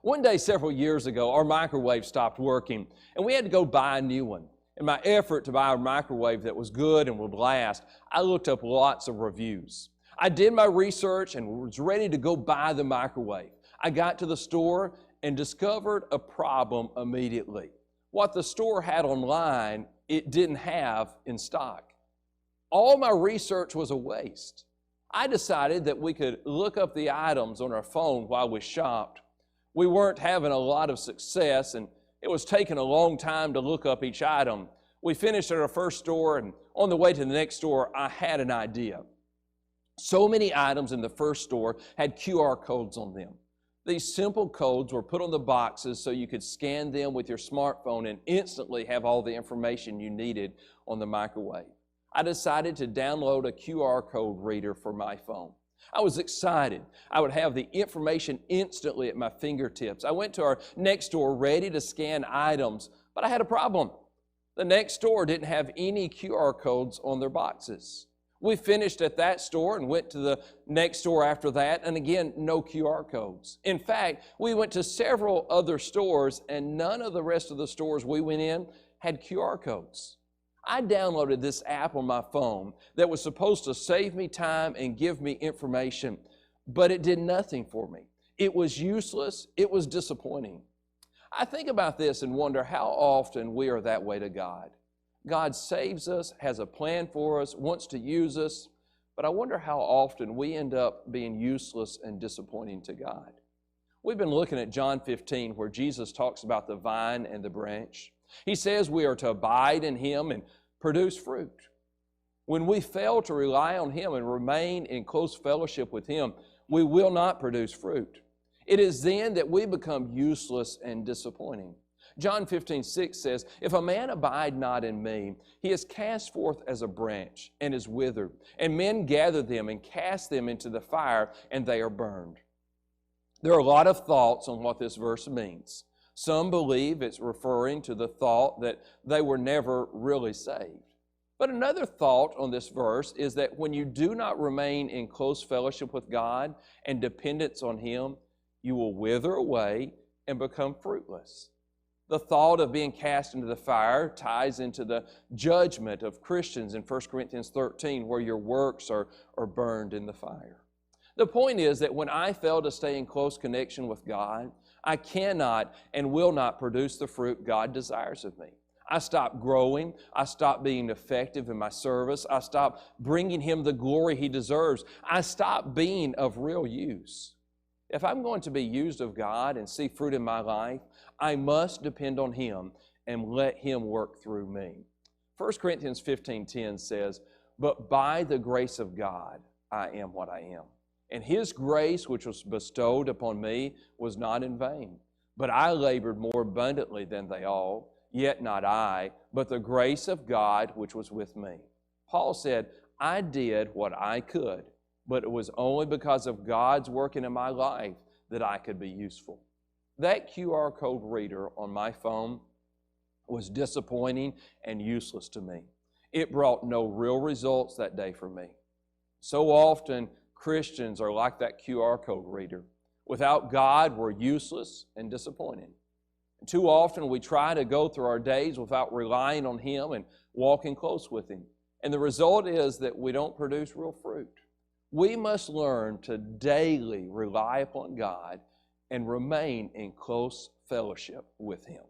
One day several years ago, our microwave stopped working, and we had to go buy a new one. In my effort to buy a microwave that was good and would last, I looked up lots of reviews. I did my research and was ready to go buy the microwave. I got to the store and discovered a problem immediately. What the store had online, it didn't have in stock. All my research was a waste. I decided that we could look up the items on our phone while we shopped. We weren't having a lot of success, and it was taking a long time to look up each item. We finished at our first store, and on the way to the next store, I had an idea. So many items in the first store had QR codes on them. These simple codes were put on the boxes so you could scan them with your smartphone and instantly have all the information you needed on the microwave. I decided to download a QR code reader for my phone. I was excited. I would have the information instantly at my fingertips. I went to our next store ready to scan items, but I had a problem. The next store didn't have any QR codes on their boxes. We finished at that store and went to the next store after that, and again, no QR codes. In fact, we went to several other stores, and none of the rest of the stores we went in had QR codes. I downloaded this app on my phone that was supposed to save me time and give me information, but it did nothing for me. It was useless. It was disappointing. I think about this and wonder how often we are that way to God. God saves us, has a plan for us, wants to use us, but I wonder how often we end up being useless and disappointing to God. We've been looking at John 15, where Jesus talks about the vine and the branch. He says we are to abide in Him and produce fruit. When we fail to rely on Him and remain in close fellowship with Him, we will not produce fruit. It is then that we become useless and disappointing. John 15:6 says, "If a man abide not in me, he is cast forth as a branch and is withered, and men gather them and cast them into the fire, and they are burned." There are a lot of thoughts on what this verse means. Some believe it's referring to the thought that they were never really saved. But another thought on this verse is that when you do not remain in close fellowship with God and dependence on Him, you will wither away and become fruitless. The thought of being cast into the fire ties into the judgment of Christians in 1 Corinthians 13, where your works are burned in the fire. The point is that when I fail to stay in close connection with God, I cannot and will not produce the fruit God desires of me. I stop growing. I stop being effective in my service. I stop bringing Him the glory He deserves. I stop being of real use. If I'm going to be used of God and see fruit in my life, I must depend on Him and let Him work through me. 1 Corinthians 15:10 says, "But by the grace of God, I am what I am. And His grace, which was bestowed upon me, was not in vain. But I labored more abundantly than they all, yet not I, but the grace of God which was with me." Paul said, I did what I could, but it was only because of God's working in my life that I could be useful. That QR code reader on my phone was disappointing and useless to me. It brought no real results that day for me. So often, Christians are like that QR code reader. Without God, we're useless and disappointing. Too often, we try to go through our days without relying on Him and walking close with Him. And the result is that we don't produce real fruit. We must learn to daily rely upon God and remain in close fellowship with Him.